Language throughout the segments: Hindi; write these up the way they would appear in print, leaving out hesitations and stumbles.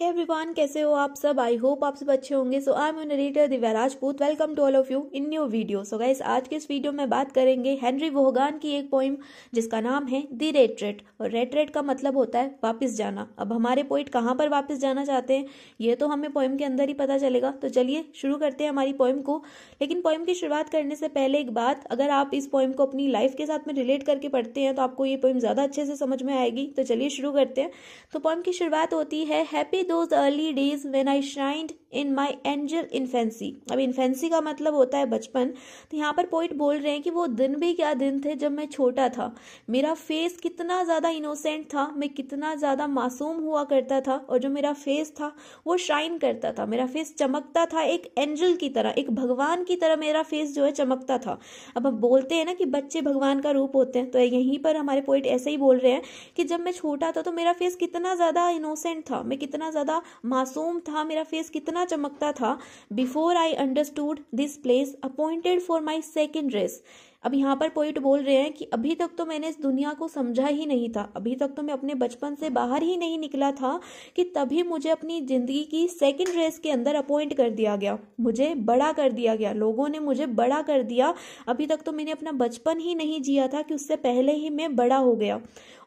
हे एवरीवन, कैसे हो आप सब। आई होप आप सब अच्छे होंगे। So I am your narrator Divya Rajput. Welcome to all of you in new video. So guys, आज के इस वीडियो में बात करेंगे हेनरी वोहगान की एक पोइम जिसका नाम है द रेट्रेट। और रेट्रेट का मतलब होता है वापस जाना। अब हमारे पोइट कहाँ पर वापस जाना चाहते हैं ये तो हमें पोइम के अंदर ही पता चलेगा। तो चलिए शुरू करते हैं हमारी पोइम को। लेकिन पोइम की शुरुआत करने से पहले एक बात, अगर आप इस पोइम को अपनी लाइफ के साथ में रिलेट करके पढ़ते हैं तो आपको ये पोइम ज़्यादा अच्छे से समझ में आएगी। तो चलिए शुरू करते हैं। तो पोइम की शुरुआत होती है happy those early days when I shined in my angel infancy। अब इन्फेंसी का मतलब होता है बचपन। तो यहाँ पर पोइट बोल रहे हैं कि वो दिन भी क्या दिन थे जब मैं छोटा था। मेरा फेस कितना ज़्यादा इनोसेंट था, मैं कितना ज़्यादा मासूम हुआ करता था। और जो मेरा फेस था वो शाइन करता था, मेरा फेस चमकता था एक एंजल की तरह, एक भगवान की तरह मेरा फेस जो है चमकता था। अब हम बोलते हैं ना कि बच्चे भगवान का रूप होते हैं, तो यहीं पर हमारे पोइट ऐसे ही बोल रहे हैं कि जब मैं छोटा था तो मेरा फेस कितना ज़्यादा इनोसेंट था, मैं कितना ज़्यादा मासूम था, मेरा फेस कितना चमकता था। Before I understood this place appointed for my second race. अब यहाँ पर पोइट बोल रहे हैं कि अभी तक तो मैंने इस दुनिया को समझा ही नहीं था, अभी तक तो मैं अपने बचपन से बाहर ही नहीं निकला था कि तभी मुझे अपनी जिंदगी की सेकंड रेस के अंदर अपॉइंट कर दिया गया, मुझे बड़ा कर दिया गया, लोगों ने मुझे बड़ा कर दिया। अभी तक तो मैंने अपना बचपन ही नहीं जिया था कि उससे पहले ही मैं बड़ा हो गया।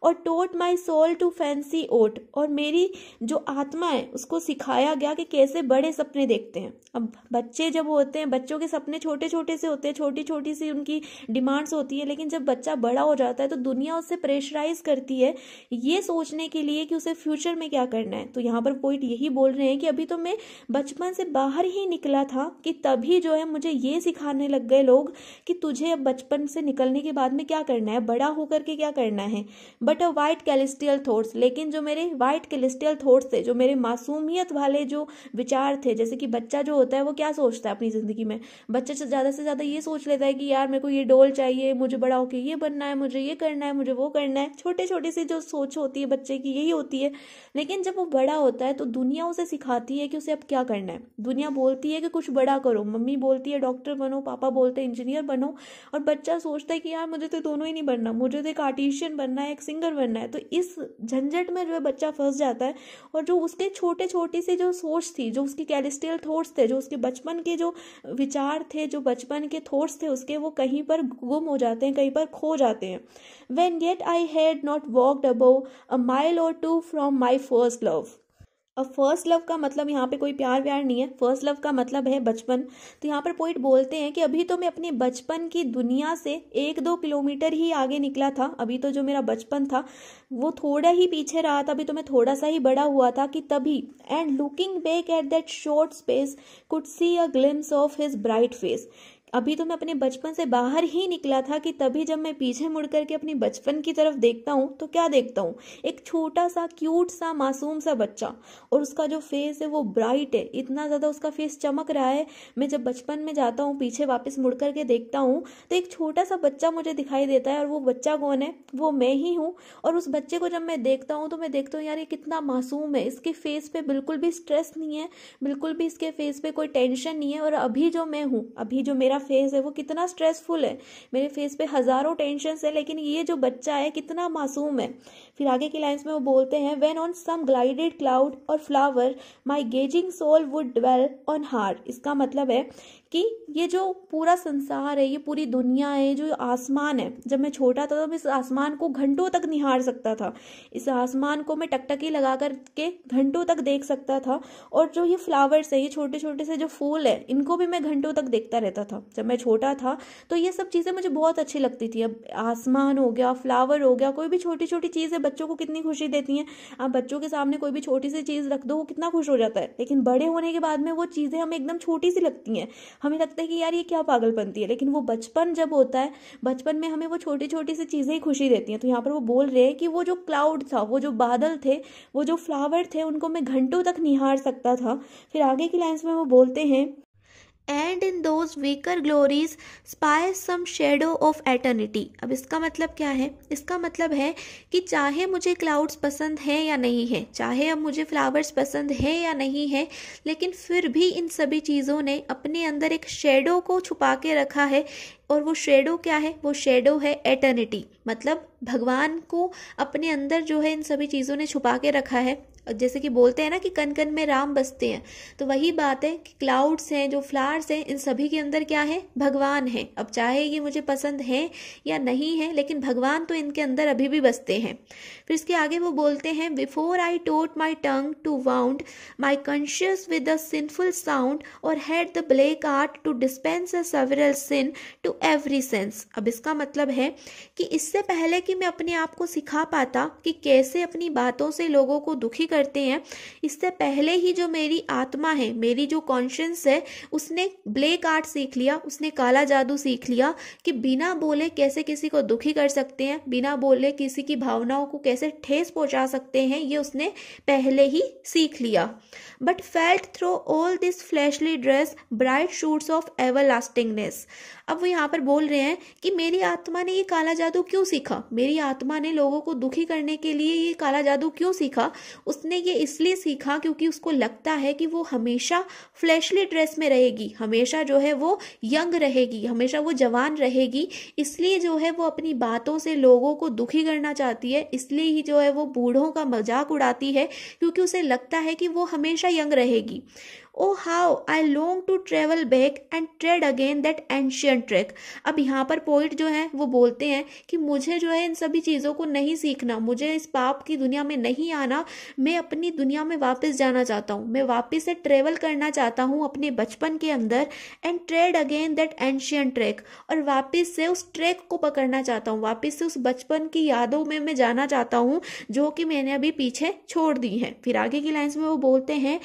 और टोट माई सोल टू फैंसी ओट, और मेरी जो आत्मा है उसको सिखाया गया कि कैसे बड़े सपने देखते हैं। अब बच्चे जब होते हैं, बच्चों के सपने छोटे छोटे से होते हैं, छोटी छोटी सी उनकी डिमांड्स होती है। लेकिन जब बच्चा बड़ा हो जाता है तो दुनिया उससे प्रेशराइज करती है ये सोचने के लिए कि उसे फ्यूचर में क्या करना है। तो यहाँ पर पोइट यही बोल रहे हैं कि अभी तो मैं बचपन से बाहर ही निकला था कि तभी जो है मुझे ये सिखाने लग गए लोग कि तुझे अब बचपन से निकलने के बाद में क्या करना है, बड़ा होकर के क्या करना है। बट अ वाइट कैलिस्टियल थॉट्स, लेकिन जो मेरे वाइट कैलिस्टियल थॉट्स थे, जो मेरे मासूमियत वाले जो विचार थे, जैसे कि बच्चा जो होता है वो क्या सोचता है अपनी जिंदगी में, बच्चा से ज्यादा ये सोच लेता है कि यार मेरे को ये डॉल चाहिए, मुझे बड़ा होके ये बनना है, मुझे ये करना है, मुझे वो करना है। छोटे छोटे सी जो सोच होती है बच्चे की यही होती है। लेकिन जब वो बड़ा होता है तो दुनिया उसे सिखाती है कि उसे अब क्या करना है। दुनिया बोलती है कि कुछ बड़ा करो, मम्मी बोलती है डॉक्टर बनो, पापा बोलते हैं इंजीनियर बनो, और बच्चा सोचता है कि यार मुझे तो दोनों ही नहीं बनना, मुझे तो एक आर्टिशियन बनना है, एक सिंगर बनना है। तो इस झंझट में जो है बच्चा फंस जाता है। और जो उसके छोटे छोटी सी जो सोच थी, जो उसकी कैलिस्टियल थॉट्स थे, जो उसके बचपन के जो विचार थे, जो बचपन के थॉट्स थे उसके, वो कहीं पर गुम हो जाते हैं, कहीं पर खो जाते हैं। When yet I had not walked above a mile or two from my first love। अब फर्स्ट लव का मतलब यहाँ पे कोई प्यार व्यार नहीं है, फर्स्ट लव का मतलब है बचपन। तो यहाँ पर पोइट बोलते हैं कि अभी तो मैं अपने बचपन की दुनिया से 1-2 किलोमीटर ही आगे निकला था। अभी तो जो मेरा बचपन था वो थोड़ा ही पीछे रहा था, अभी तो मैं थोड़ा सा ही बड़ा हुआ था कि तभी। And looking back at that short space could see a glimpse of his bright face. अभी तो मैं अपने बचपन से बाहर ही निकला था कि तभी जब मैं पीछे मुड़ करके अपनी बचपन की तरफ देखता हूँ तो क्या देखता हूँ, एक छोटा सा क्यूट सा मासूम सा बच्चा, और उसका जो फेस है वो ब्राइट है, इतना ज़्यादा उसका फेस चमक रहा है। मैं जब बचपन में जाता हूँ, पीछे वापस मुड़ करके देखता हूँ तो एक छोटा सा बच्चा मुझे दिखाई देता है। और वो बच्चा कौन है, वो मैं ही हूँ। और उस बच्चे को जब मैं देखता हूँ तो मैं देखता हूँ यार ये कितना मासूम है, इसके फेस पे बिल्कुल भी स्ट्रेस नहीं है, बिल्कुल भी इसके फेस पे कोई टेंशन नहीं है। और अभी जो मैं हूँ, अभी जो मेरा फेस है वो कितना स्ट्रेसफुल है, मेरे फेस पे हजारों टेंशन है, लेकिन ये जो बच्चा है कितना मासूम है। फिर आगे की लाइंस में वो बोलते हैं when on some glided cloud or flower my gazing soul would dwell on heart. इसका मतलब है कि ये जो पूरा संसार है, ये पूरी दुनिया है, जो आसमान है, जब मैं छोटा था तो मैं इस आसमान को घंटों तक निहार सकता था, इस आसमान को मैं टकटकी लगा करके घंटों तक देख सकता था। और जो ये फ्लावर्स है, ये छोटे छोटे से जो फूल है, इनको भी मैं घंटों तक देखता रहता था जब मैं छोटा था। तो ये सब चीज़ें मुझे बहुत अच्छी लगती थी। अब आसमान हो गया, फ्लावर हो गया, कोई भी छोटी छोटी चीज़ है बच्चों को कितनी खुशी देती हैं। आप बच्चों के सामने कोई भी छोटी सी चीज़ रख दो वो कितना खुश हो जाता है। लेकिन बड़े होने के बाद में वो चीज़ें हमें एकदम छोटी सी लगती हैं, हमें लगता है कि यार ये क्या पागलपंती है। लेकिन वो बचपन जब होता है, बचपन में हमें वो छोटी छोटी सी चीज़ें ही खुशी देती हैं। तो यहाँ पर वो बोल रहे हैं कि वो जो क्लाउड था, वो जो बादल थे, वो जो फ्लावर थे, उनको मैं घंटों तक निहार सकता था। फिर आगे की लाइन्स में वो बोलते हैं and in those weaker glories spy some shadow of eternity। अब इसका मतलब क्या है, इसका मतलब है कि चाहे मुझे क्लाउड्स पसंद हैं या नहीं है, चाहे अब मुझे फ्लावर्स पसंद हैं या नहीं है, लेकिन फिर भी इन सभी चीज़ों ने अपने अंदर एक शेडो को छुपा के रखा है। और वो शेडो क्या है, वो शेडो है एटर्निटी, मतलब भगवान को अपने अंदर जो है इन सभी चीज़ों ने छुपा के रखा है। जैसे कि बोलते हैं ना कि कण कण में राम बसते हैं, तो वही बात है कि क्लाउड्स हैं, जो फ्लावर्स हैं, इन सभी के अंदर क्या है, भगवान है। अब चाहे ये मुझे पसंद है या नहीं है, लेकिन भगवान तो इनके अंदर अभी भी बसते हैं। फिर इसके आगे वो बोलते हैं, before I taught my tongue to wound my conscience with the sinful sound or had the black art to dispense a several sin to every sense. अब इसका मतलब है कि इससे पहले कि मैं अपने आप को सिखा पाता कि कैसे अपनी बातों से लोगों को दुखी करते हैं, इससे पहले ही जो मेरी आत्मा है, मेरी जो कॉन्शियस है, उसने ब्लैक आर्ट सीख लिया, उसने काला जादू सीख लिया कि बिना बोले कैसे किसी को दुखी कर सकते हैं, बिना बोले किसी की भावनाओं को कैसे ठेस पहुंचा सकते हैं, ये उसने पहले ही सीख लिया। But felt through all this fleshly dress bright shoots of everlastingness. अब वो यहाँ पर बोल रहे हैं कि मेरी आत्मा ने ये काला जादू क्यों सीखा, मेरी आत्मा ने लोगों को दुखी करने के लिए ये काला जादू क्यों सीखा। उसने ये इसलिए सीखा क्योंकि उसको लगता है कि वो हमेशा फ्लैशली ड्रेस में रहेगी, हमेशा जो है वो यंग रहेगी, हमेशा वो जवान रहेगी, इसलिए जो है वो अपनी बातों से लोगों को दुखी करना चाहती है, इसलिए ही जो है वो बूढ़ों का मजाक उड़ाती है, क्योंकि उसे लगता है कि वो हमेशा यंग रहेगी। Oh how I long to travel back and tread again that ancient track। अब यहाँ पर पोइट जो है वो बोलते हैं कि मुझे जो है इन सभी चीज़ों को नहीं सीखना, मुझे इस पाप की दुनिया में नहीं आना, मैं अपनी दुनिया में वापस जाना चाहता हूँ, मैं वापस से ट्रेवल करना चाहता हूँ अपने बचपन के अंदर, and trade again that ancient track, और वापस से उस ट्रैक को पकड़ना चाहता हूँ, वापस से उस बचपन की यादों में मैं जाना चाहता हूँ जो कि मैंने अभी पीछे छोड़ दी है। फिर आगे की लाइन्स में वो बोलते हैं,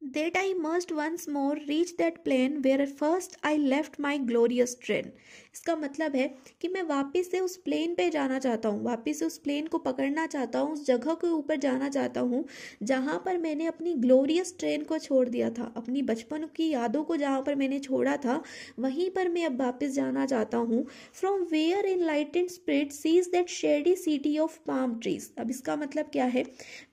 that I must once more reach that plane where first I left my glorious train। इसका मतलब है कि मैं वापस से उस प्लेन पे जाना चाहता हूँ, वापस से उस प्लेन को पकड़ना चाहता हूँ, उस जगह के ऊपर जाना चाहता हूँ जहाँ पर मैंने अपनी ग्लोरियस ट्रेन को छोड़ दिया था, अपनी बचपन की यादों को जहाँ पर मैंने छोड़ा था, वहीं पर मैं अब वापस जाना चाहता हूँ। From where enlightened spirit sees that shady city of palm trees. अब इसका मतलब क्या है,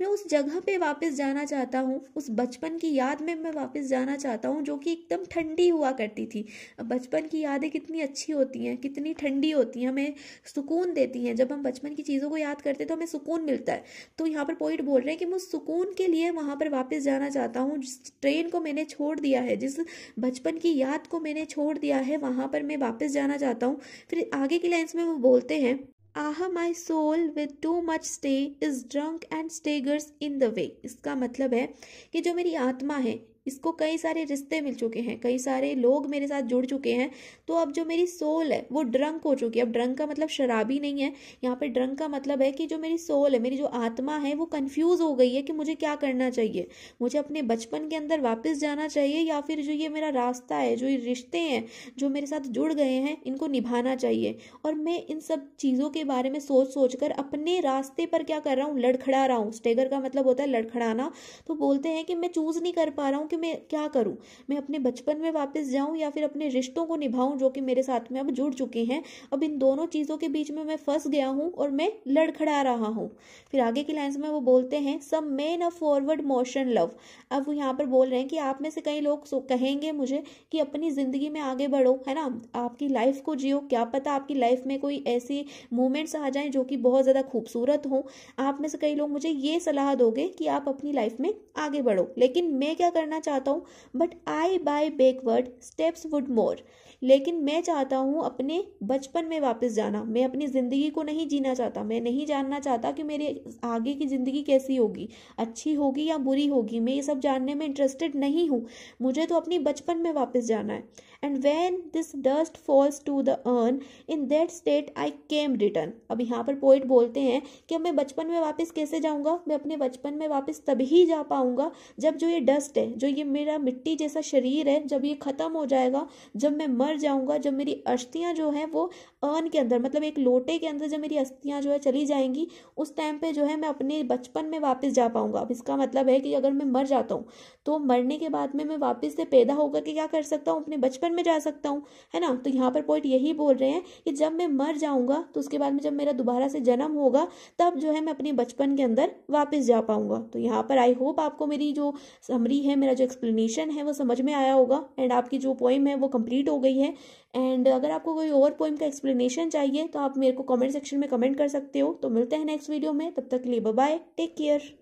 मैं उस जगह पे वापस जाना चाहता हूँ, उस बचपन की याद में मैं वापस जाना चाहता हूँ जो कि एकदम ठंडी हुआ करती थी। अब बचपन की यादें कितनी अच्छी होती हैं, कितनी ठंडी होती हैं, हमें सुकून देती हैं। जब हम बचपन की चीज़ों को याद करते हैं तो हमें सुकून मिलता है। तो यहाँ पर पोइट बोल रहे हैं कि मैं उस सुकून के लिए वहाँ पर वापस जाना चाहता हूँ, जिस ट्रेन को मैंने छोड़ दिया है, जिस बचपन की याद को मैंने छोड़ दिया है, वहाँ पर मैं वापस जाना चाहता हूँ। फिर आगे की लाइन्स में वो बोलते हैं, ah my soul with too much stay is drunk and staggers in the way. इसका मतलब है कि जो मेरी आत्मा है, इसको कई सारे रिश्ते मिल चुके हैं, कई सारे लोग मेरे साथ जुड़ चुके हैं, तो अब जो मेरी सोल है वो ड्रंक हो चुकी है। अब ड्रंक का मतलब शराबी नहीं है, यहाँ पे ड्रंक का मतलब है कि जो मेरी सोल है, मेरी जो आत्मा है, वो कंफ्यूज हो गई है कि मुझे क्या करना चाहिए, मुझे अपने बचपन के अंदर वापस जाना चाहिए या फिर जो ये मेरा रास्ता है, जो ये रिश्ते हैं जो मेरे साथ जुड़ गए हैं, इनको निभाना चाहिए। और मैं इन सब चीज़ों के बारे में सोच सोच कर अपने रास्ते पर क्या कर रहा हूँ, लड़खड़ा रहा हूँ। स्टेगर का मतलब होता है लड़खड़ाना। तो बोलते हैं कि मैं चूज नहीं कर पा रहा हूँ कि मैं क्या करूं, मैं अपने बचपन में वापस जाऊं या फिर अपने रिश्तों को निभाऊं जो कि मेरे साथ में अब जुड़ चुके हैं। अब इन दोनों चीजों के बीच में मैं फंस गया हूं और मैं लड़खड़ा रहा हूं। फिर आगे की लाइन्स में वो बोलते हैं, some men a forward motion love. अब वो यहाँ पर बोल रहे हैं कि आप में से कई लोग कहेंगे मुझे कि अपनी जिंदगी में आगे बढ़ो, है ना, आपकी लाइफ को जियो, क्या पता आपकी लाइफ में कोई ऐसी मोमेंट्स आ जाएं जो कि बहुत ज्यादा खूबसूरत हो। आप में से कई लोग मुझे ये सलाह दोगे कि आप अपनी लाइफ में आगे बढ़ो, लेकिन मैं क्या करना चाहता हूँ, but I by backward steps would more. लेकिन मैं चाहता हूँ अपने बचपन में वापस जाना, मैं अपनी ज़िंदगी को नहीं जीना चाहता, मैं नहीं जानना चाहता कि मेरे आगे की ज़िंदगी कैसी होगी, अच्छी होगी या बुरी होगी, मैं ये सब जानने में इंटरेस्टेड नहीं हूँ, मुझे तो अपनी बचपन में वापस जाना है। And when this dust falls to the urn in that state I came return. अब यहाँ पर पोइट बोलते हैं कि अब मैं बचपन में वापस कैसे जाऊँगा, मैं अपने बचपन में वापस तभी जा पाऊँगा जब जो ये डस्ट है, जो ये मेरा मिट्टी जैसा शरीर है, जब ये ख़त्म हो जाएगा, जब मैं मर जाऊँगा, जब मेरी अस्थियाँ जो हैं वो अर्न के अंदर, मतलब एक लोटे के अंदर जब मेरी अस्थियाँ जो है चली जाएंगी, उस टाइम पे जो है मैं अपने बचपन में वापस जा पाऊँगा। अब इसका मतलब है कि अगर मैं मर जाता हूँ तो मरने के बाद में मैं वापस से पैदा होकर के क्या कर सकता हूँ, अपने बचपन में जा सकता हूँ, है ना। तो यहाँ पर पॉइंट यही बोल रहे हैं कि जब मैं मर जाऊँगा तो उसके बाद में जब मेरा दोबारा से जन्म होगा तब जो है मैं अपने बचपन के अंदर वापस जा पाऊँगा। तो यहाँ पर आई होप आपको मेरी जो समरी है, मेरा जो एक्सप्लेनेशन है वो समझ में आया होगा एंड आपकी जो पोइम है वो कंप्लीट हो गई है। एंड अगर आपको कोई और पोइम का एक्सप्लेनेशन चाहिए तो आप मेरे को कमेंट सेक्शन में कमेंट कर सकते हो। तो मिलते हैं नेक्स्ट वीडियो में, तब तक के लिए बाय बाय, टेक केयर।